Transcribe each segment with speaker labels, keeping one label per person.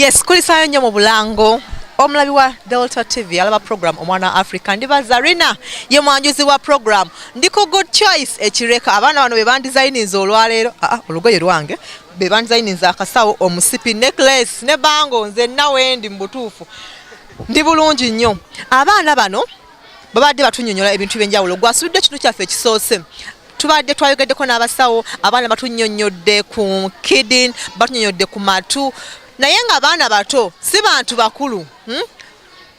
Speaker 1: Yes, kulisayo nnyo mu Bulango. Omulabi wa Delta TV alaba program Omwana Africa ndiba Zarina ye mwanjuzi wa program ndiko Good Choice ekireka abaana bano be bandizayiniza olwaleero olugoye lwange be bandizayiniza akasawo omusipi necklace ne bango nze nawe ndi mbutuufu ndi bulungi nnyo abaana bano babadde batunyonyola ebintu byenjawulo gwasubidde kitu kyaffe ekisoose tubadde twayogeddeko n'abasawo abaana batunyonyodde ku kidney batunyonyodde ku matu naye nga abaana bato si bantu bakulu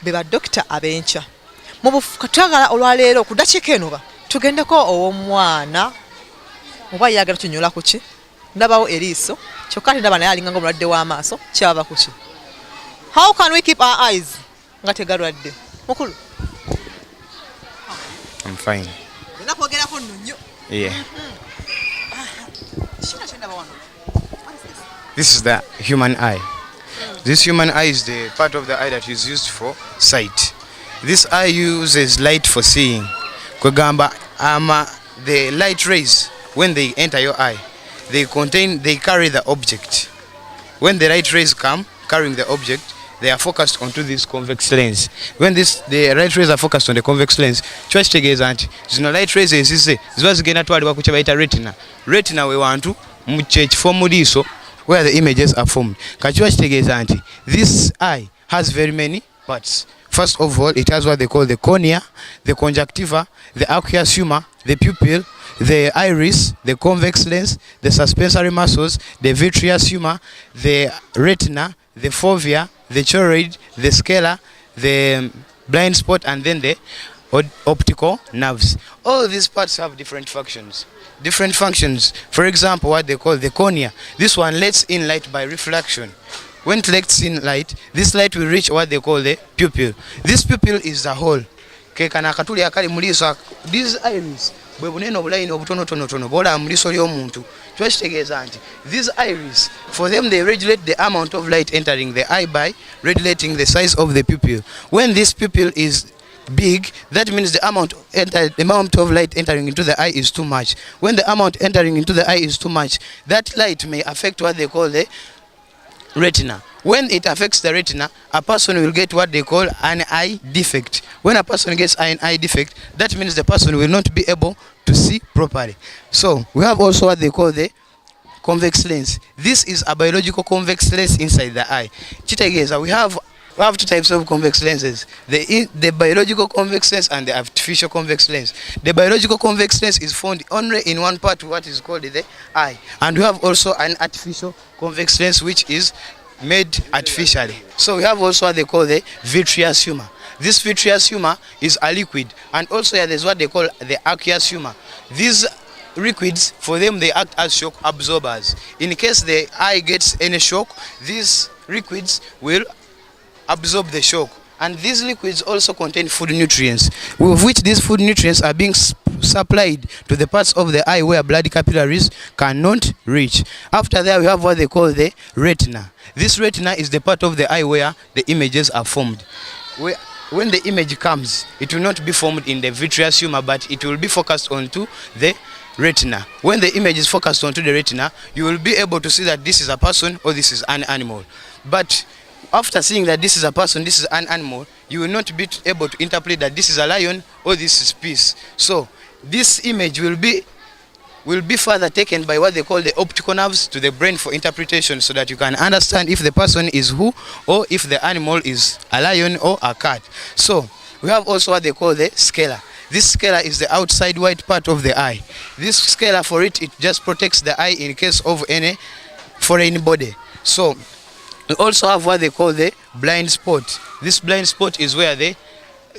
Speaker 1: be ba dokita abenkya mu bufukatagala olwaleero ku dakiika eno tugendeko ow'omwana oba yagala tunyola ku ki ndabawo eriiso kyokka ate ndaba naye alinga ng'omulwadde w'amaaso kyava ku ki how can we keep our eyes nga tegalwadde mukulu
Speaker 2: I'm fine.
Speaker 1: nakwogerako nno nnyo
Speaker 2: Yeah.
Speaker 1: kino kyendaba wano.
Speaker 2: This is the human eye. This human eye is the part of the eye that is used for sight. This eye uses light for seeing. Kwegamba the light rays when they enter your eye, they carry the object. When the light rays come carrying the object, they are focused onto this convex lens. When the light rays are focused on the convex lens, kitegeeza nti zino light rays ezise ziba zigenda twalibwa ku kye bayita retina. Retina we wantu mu kyekifo mu liiso where the images are formed. Kachiwa kitegeeza nti this eye has very many parts. First of all, it has what they call the cornea, the conjunctiva, the aqueous humor, the pupil, the iris, the convex lens, the suspensory muscles, the vitreous humor, the retina, the fovea, the choroid, the sclera, the blind spot, and then the optical nerves. All these parts have different functions. For example, what they call the cornea. This one lets in light by reflection. When it lets in light, this light will reach what they call the pupil. This pupil is the hole. Kekana katuli akali muliso. These iris bwe bunene obulaini obutonotonotono bola muliso ly'omuntu. Twekitegeeza nti these iris, for them they regulate the amount of light entering the eye by regulating the size of the pupil. When this pupil is big, that means the amount of light entering into the eye is too much. When the amount entering into the eye is too much, that light may affect what they call the retina. When it affects the retina, a person will get what they call an eye defect. When a person gets an eye defect, that means the person will not be able to see properly. So we have also what they call the convex lens. This is a biological convex lens inside the eye. Kitegeeza we have two types of convex lenses, the biological convex lens and the artificial convex lens. The biological convex lens is found only in one part of what is called the eye. And we have also an artificial convex lens which is made artificially. So we have also what they call the vitreous humor. This vitreous humor is a liquid, and also there's what they call the aqueous humor. These liquids, for them they act as shock absorbers. In case the eye gets any shock, these liquids will absorb the shock, and these liquids also contain food nutrients, with which these food nutrients are being supplied to the parts of the eye where blood capillaries cannot reach. After that, we have what they call the retina. This retina is the part of the eye where the images are formed. When the image comes, it will not be formed in the vitreous humor, but it will be focused onto the retina. When the image is focused onto the retina, you will be able to see that this is a person or this is an animal. But after seeing that this is a person, this is an animal, you will not be able to interpret that this is a lion or this is peace. So this image will be further taken by what they call the optical nerves to the brain for interpretation, so that you can understand if the person is who, or if the animal is a lion or a cat. So we have also what they call the sclera. This sclera is the outside white part of the eye. This sclera, for it just protects the eye in case of any foreign body. So we also have what they call the blind spot. This blind spot is where the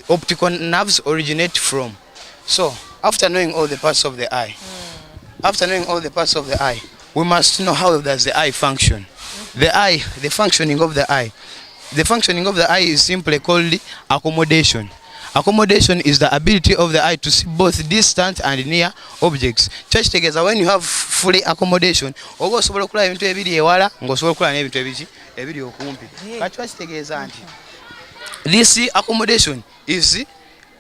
Speaker 2: optical nerves originate from. So after knowing all the parts of the eye, we must know how does the eye function. The functioning of the eye. The functioning of the eye is simply called accommodation. Accommodation is the ability of the eye to see both distant and near objects. Together, when you have fully accommodation, this accommodation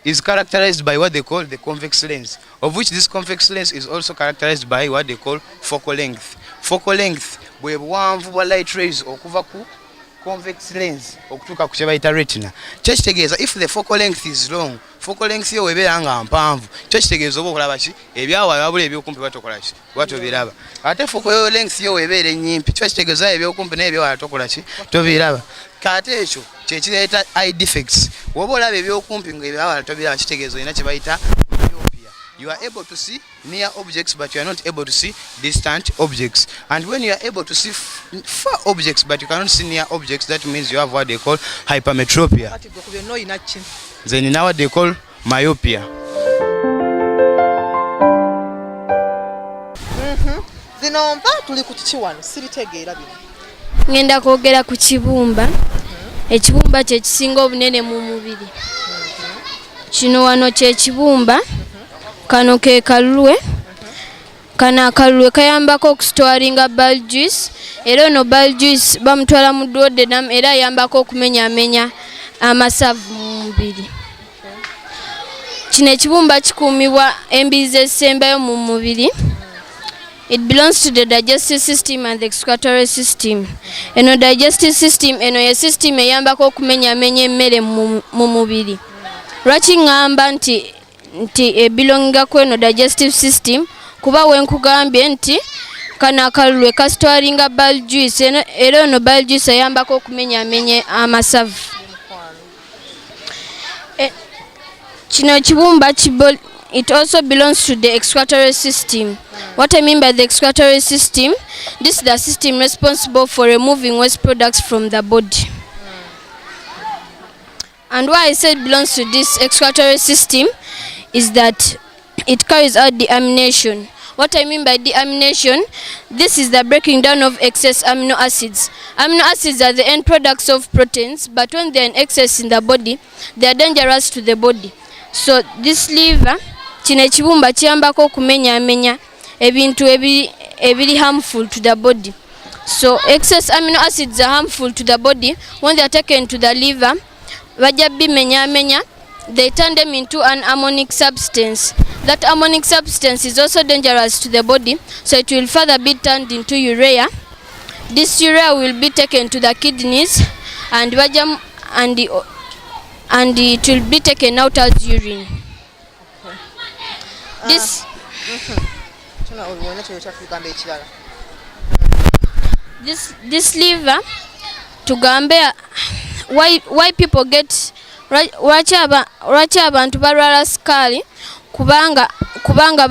Speaker 2: is characterized by what they call the convex lens, of which this convex lens is also characterized by what they call focal length. Focal length bwe buwanvu bwa light rays okuva ku convex lens okutuuka ku kye bayita retina. Kyo kitegeeza if the focal length is long, focal length yo webeera nga mpanvu, kyo kitegeeza oba okulaba ki ebyawaayo wabula ebyokumpi batokola ki batobiraba. Ate focal length yo webeera ennyimpi, kyo kitegeeza ebyokumpi n'ebyawaayo tokola ki tobiraba. Kate ekyo kye kireeta eye defects. Woba olaba ebyokumpi ng'ebyawaayo tobiraba, kitegeeza olina kye bayita myopia. You are able to see near objects, but you are not able to see distant objects. And when you are able to see far objects, but you cannot see near objects, that means you have what they call hypermetropia. Then now what they call myopia.
Speaker 1: Zinomba tuli ku kiwano sibitegeera bino.
Speaker 3: Ngenda kwogera ku kibumba. Ekibumba kye kisinga obunene mu mubiri. Kino wano kye kibumba. Kano ke kalulwe. Kana akalulwe kayambako okustwalinga bile juice. Era ono bile juice bamutwala mu duodenum era ayambako okumenyaamenya amasavu mu mubiri. Kino ekibumba kikuumibwa embirizi ezisembayo mu mubiri. It belongs to the digestive system and the excretory system. Eno digestive system eno ye system eyambako okumenyaamenya emmere mu mubiri. Lwaki ngamba nti belonginga ku eno digestive system kuba wenkugambye nti kana akalulwe kasitwalinga bile juice era ono bile juice ayambako okumenyaamenya amasavu. Kino ekibumba it also belongs to the excretory system. What I mean by the excretory system, this is the system responsible for removing waste products from the body. And why I said belongs to this excretory system is that it carries out deamination. What I mean by deamination, this is the breaking down of excess amino acids. Amino acids are the end products of proteins, but when they are in excess in the body, they are dangerous to the body. So this liver, kino ekibumba kiyambako okumenyaamenya ebintu ebiri harmful to the body. So excess amino acids are harmful to the body. When they are taken to the liver, bajja bimenyaamenya, they turn them into an ammonic substance. That ammonic substance is also dangerous to the body, so it will further be turned into urea. This urea will be taken to the kidneys and it will be taken out as urine. This liver tugambe why people get lwaki abantu balwala sukali kubanga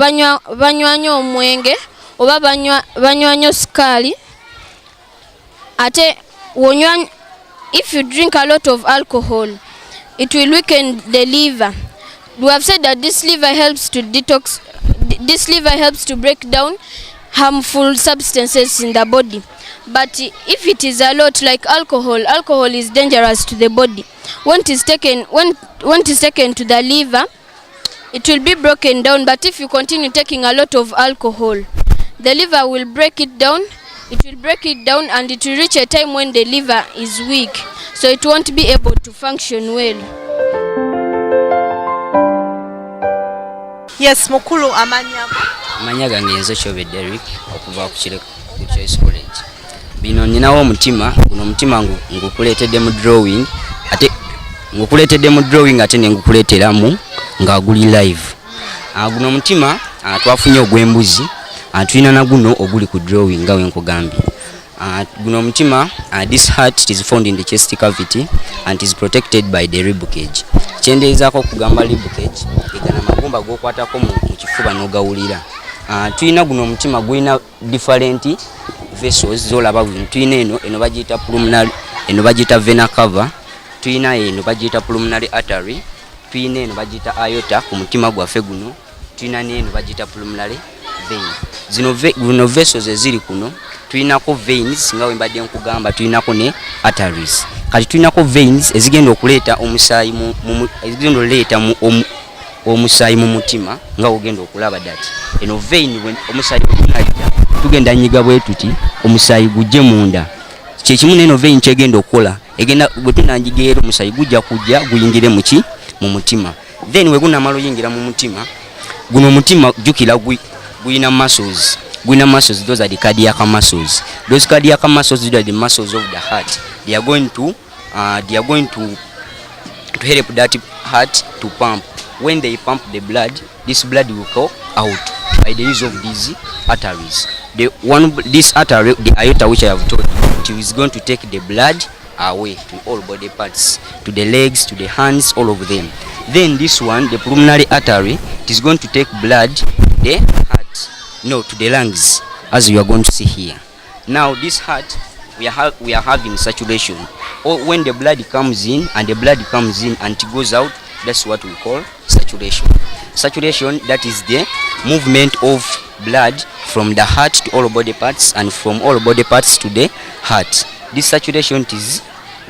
Speaker 3: banywa nnyo omwenge oba banywa nnyo sukali. Ate if you drink a lot of alcohol, it will weaken the liver. We have said that this liver helps to detox. This liver helps to break down harmful substances in the body. But if it is a lot, like alcohol is dangerous to the body. When it is taken to the liver, it will be broken down. But if you continue taking a lot of alcohol, the liver will break it down. It will break it down, and it will reach a time when the liver is weak, so it won't be able to function well.
Speaker 1: Yes, mukulu
Speaker 4: amanya gange nze Kyobe Derrick okuva ku Choice College. Bino ninawo omutima, guno omutima ngukuleetedde mu drawing, ate nengukuleeteramu nga guli live. Guno omutima twafunye ogw'embuzi, tulina na guno oguli ku drawing nga wenkugambye. Guno omutima, this heart is found in the chest cavity and is protected by the rib cage. Kyendeezaako okugamba rib cage, egana magumba g'okwatako mu kifuba n'ogawulira. Tulina guno omutima gulina different vessels zolaba bino. Tulina eno bagiyita pulmonary, eno bagiyita vena cava, tulina eno bagiyita pulmonary artery, tulina eno bagiyita aorta ku mutima gwaffe guno, tulina n'eno bagiyita pulmonary vein. Zino vessels eziri kuno, tulinako veins nga wembadde nkugamba, tulinako ne arteries. Kati tulinako veins ezigenda okuleeta omusaayi omusaayi mu mutima nga ogenda okulaba dati. Eno vein omusaayi gunalita tugenda nyiga bwe tuti omusaayi gujje munda. Kyekimu n'eno vein kyegenda okukola, egenda bwe tunanjigeera omusaayi gujja kujja guyingire mu mutima. Then we gunamala oyingira mu mutima, guno omutima jjukira guyina muscles. Those are the cardiac muscles. Those cardiac muscles are the muscles of the heart. they are going to help that heart to pump. When they pump the blood, this blood will go out by the use of these arteries. This artery, the aorta, which I have told you, it is going to take the blood away to all body parts, to the legs, to the hands, all of them. Then this one, the pulmonary artery, it is going to take blood to the heart, no, to the lungs, as you are going to see here. Now this heart, we are having saturation. Or when the blood comes in and it goes out, that's what we call saturation. Saturation, that is the movement of blood from the heart to all body parts and from all body parts to the heart. This saturation is,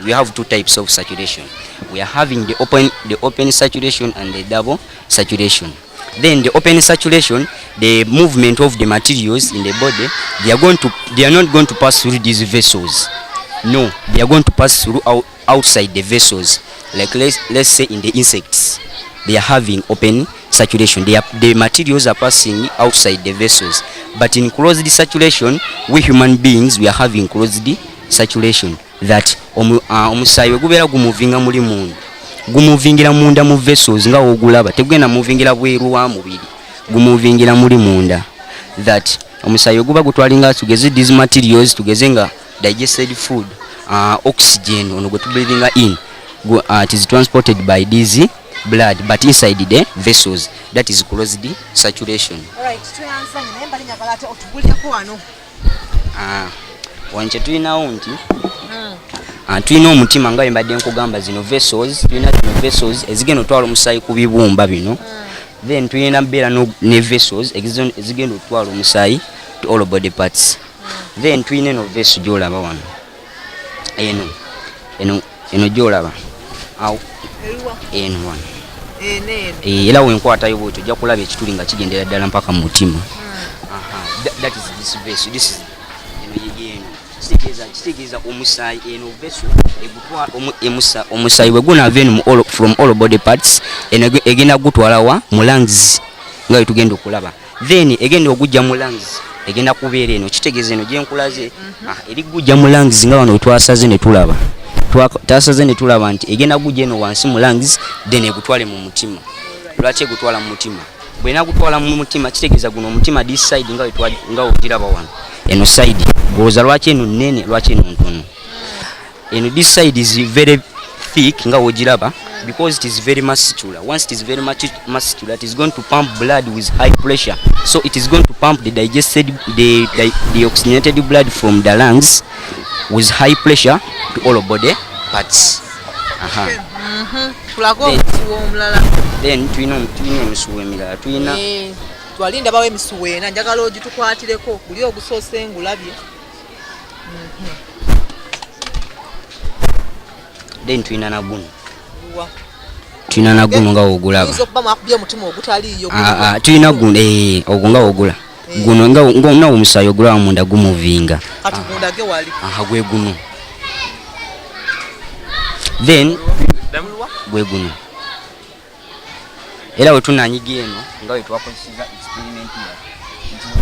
Speaker 4: we have two types of saturation. We are having the open saturation and the double saturation. Then the open saturation, the movement of the materials in the body, they are not going to pass through these vessels. No, they are going to pass through outside the vessels. Like let's say in the insects, they are having open saturation. The materials are passing outside the vessels. But in closed saturation, we human beings, we are having closed saturation. That omusayi gubera gumuvinga muri munda. Gumuvingira munda mu vessels nga ogulaba. Tegenda muvingira bweru wa mubiri. Gumuvingira muri munda. That omusayi guba gutwalinga tugeze these materials tugeze nga digested food, oxygen ono gwe breathing in, it is transported by this blood but inside the vessels. That is closed saturation.
Speaker 1: Alright, tuyanza nyine mbali nyagalate otubulyako wano.
Speaker 4: Wanje tulinawo nti tulina omutima nga mbadde nkugamba zino vessels, tulina zino vessels ezigenda otwala omusaayi ku bibumba bino. Then tulina beera ne vessels ezigenda otwala omusaayi to all body parts. Then tulina no vessel gyolaba wano. Eno gyolaba. Awo. Eno wano. Era wenkwatayo bwetyo ojja kulaba ekituli nga kigendera ddala mpaka mu mutima. That is this vessel. This is kitegeeza omusaayi eno vessel egutwala omusaayi bwe gunaava from all body parts egenda gutwala wa mu lungs nga bwe tugenda okulaba. Then egenda ogujja mu lungs egenda kubeera eno, kitegeeza eno gyenkulaze eri gujja mu lungs nga wano twasaze ne tulaba. Twasaze ne tulaba nti egenda gujja eno wansi mu lungs then egutwale mu mutima. Lwaki egutwala mu mutima? Bwena gutwala mu mutima kitegeeza guno omutima this side nga ogiraba wano. Eno side goza lwaki eno nene lwaki eno ntono. Eno this side is very thick nga ogiraba because it is very muscular. Once it is very muscular, it is going to pump blood with high pressure. So it is going to pump the the oxygenated blood from the lungs with high pressure to all body parts. Then tulina emisuwa emirala tulina
Speaker 1: twalinda bawe emisuwa ena njagala ogitukwatireko kuli ogusoose ngulabye.
Speaker 4: Then tulina naguno. Tulina naguno nga ogulaba.
Speaker 1: Isokuba mwakubye omutima ogutaliyo.
Speaker 4: Tulina guno ogwo nga ogula. Guno nga omusaayi ogulaba munda gumuvinga.
Speaker 1: Kati munda ge wali.
Speaker 4: Gwe guno. Then gwe guno. Era we tunanyiga eno nga we twakozesa experiment ya.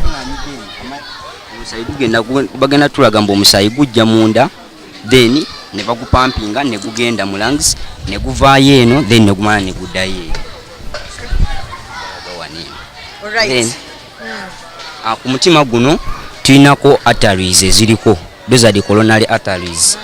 Speaker 4: Tunanyiga eno omusaayi bagenda tulaga mbu omusaayi gujja munda then ne bagupampinga ne gugenda mu lungs ne guvaayo eno then ne gumala ne guddayo eno. Then ku mutima guno tulinako arteries eziriko. Those are the coronary arteries.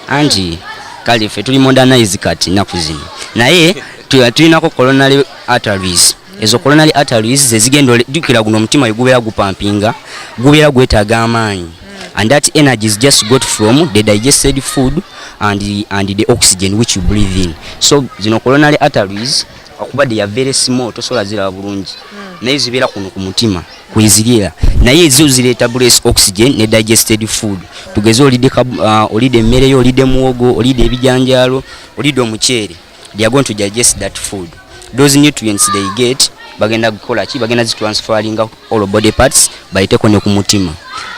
Speaker 4: Anji kale ffe tuli modernize kati naku zino naye tulinako coronary arteries. Ezo coronary arteries zezigenda dukira guno omutima gubeera gupampinga gubeera gwetaaga amaanyi. And that energy is just got from the digested food and the oxygen which you breathe in. So zino coronary arteries okuba they are very small tosobola ziraba bulungi naye zibeera kuno ku mutima kwezirira naye ezo zireeta breath oxygen ne digested food. Tugeze olidde emmere yo olidde muwogo olidde ebijanjaalo olidde omuceere, they are going to digest that food. Those nutrients they get bagenda kukola ki? Bagenda zitransferring all body parts bayiteko ne ku mutima.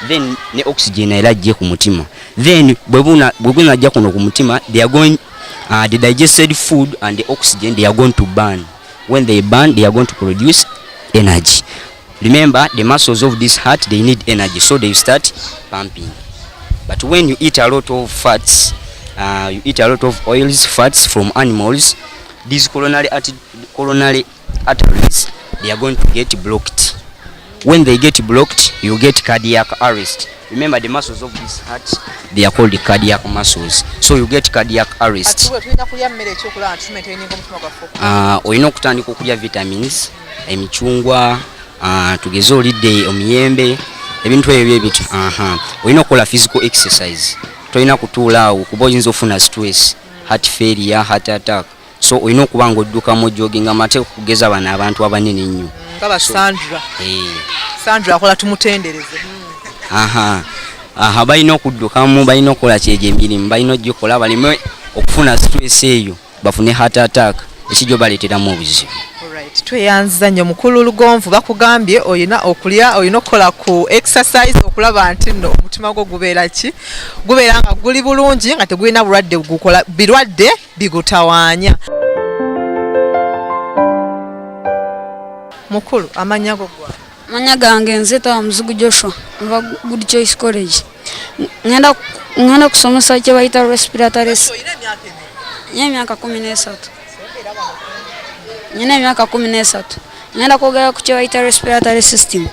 Speaker 4: Then ne oxygen era ajje ku mutima. Then bwe bunajja kuno ku mutima they are going the digested food and the oxygen they are going to burn. When they burn they are going to produce energy. Remember, the muscles of this heart, they need energy, so they start pumping. But when you eat a lot of fats, you eat a lot of oils, fats from animals, these coronary arteries, they are going to get blocked. When they get blocked, you get cardiac arrest. Remember, the muscles of this heart, they are called the cardiac muscles. So you get cardiac arrest. Olina okutandika okulya vitamins, emichungwa, tugeze olidde omiyembe, ebintu ebyo ebyo. Olina okukola physical exercise. Tolina kutuula awo kuba oyinza ofuna stress, heart failure, heart attack. So olina okuba ng'odduka mu jogging, amateeka okugeza bano abantu abanene ennyo.
Speaker 1: Ngaba Sandra. Sandra akola tumutendereze.
Speaker 4: Balina okuddukamu, balina okukola kyegyemirimu, balina ogikola baleme okufuna stress eyo, bafune heart attack, ekijjo baleeteramu obuzibu.
Speaker 1: Tweyanza nnyo mukulu Lugonvu, bakugambye oyina okulya, oyina okukola ku exercise okulaba nti nno omutima gwo gubeera ki, gubeera nga guli bulungi nga tegulina bulwadde gukola birwadde bigutawaanya. Mukulu, amanya go gwa?
Speaker 5: Amanya gange nzeta Muzigu Joshua ova Good Choice College. Ngenda kusomesa kye bayita respiratory. Myaka 13. Myaka 13. Ngenda kwogera ku kye bayita respiratory system.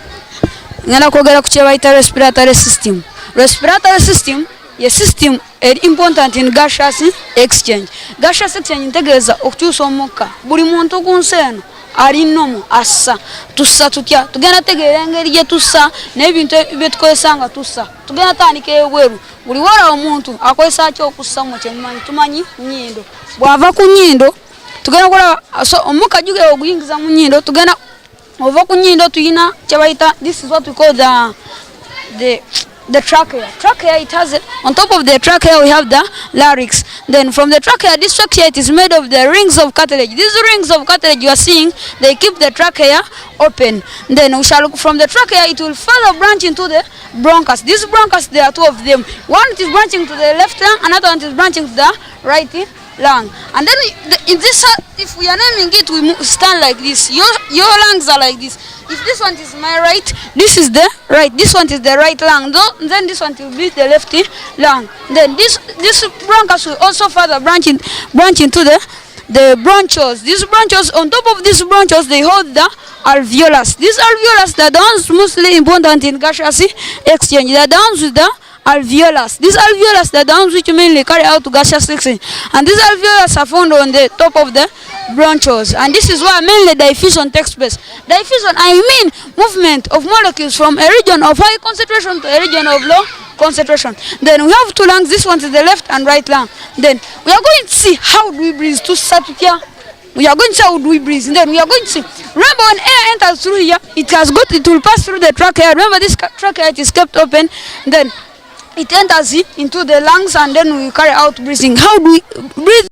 Speaker 5: Respiratory system ye system is important in gaseous exchange. Gaseous exchange ntegeeza okukyusa omukka. Buli muntu ku nsi eno ali nnomu assa tussa tutya, tugenda tegeera engeri gye tussa n'ebintu bye tukozesa nga tussa, tugenda tandika ebweru. Buli wala omuntu akozesa ki okussa mu kyemumanyi, tumanyi nnyindo. Bw'ava ku nnyindo tugenda kola omukka jugera oguyingiza mu nnyindo, tugenda ova ku nnyindo tuyina kye bayita, this is what we call the trachea. Trachea, it has it. On top of the trachea we have the larynx. Then from the trachea, this trachea, it is made of the rings of cartilage. These rings of cartilage you are seeing, they keep the trachea open. Then we shall look from the trachea, it will further branch into the bronchus. These bronchus, there are two of them. One is branching to the left lung, another one is branching to the right lung. And then in this, if we are naming it, we stand like this. Your lungs are like this. If this one is my right, this is the right. This one is the right lung. Then this one will be the left lung. Then this bronchus will also further branch into the bronchioles. These bronchioles, on top of these bronchioles, they hold the alveolus. These alveolus, they are the ones mostly important in gaseous exchange. They are the ones with the alveolus. These alveolus, they are the ones which mainly carry out gaseous exchange. And these alveolus are found on the top of the bronchioles. And this is where mainly diffusion takes place. Diffusion, I mean movement of molecules from a region of high concentration to a region of low concentration. Then we have two lungs. This one is the left and right lung. Then we are going to see how do we breathe to start with here. We are going to see how do we breathe. And then we are going to see. Remember, when air enters through here, it will pass through the trachea. Remember, this trachea, it is kept open. Then it enters into the lungs, and then we carry out breathing. How do we breathe?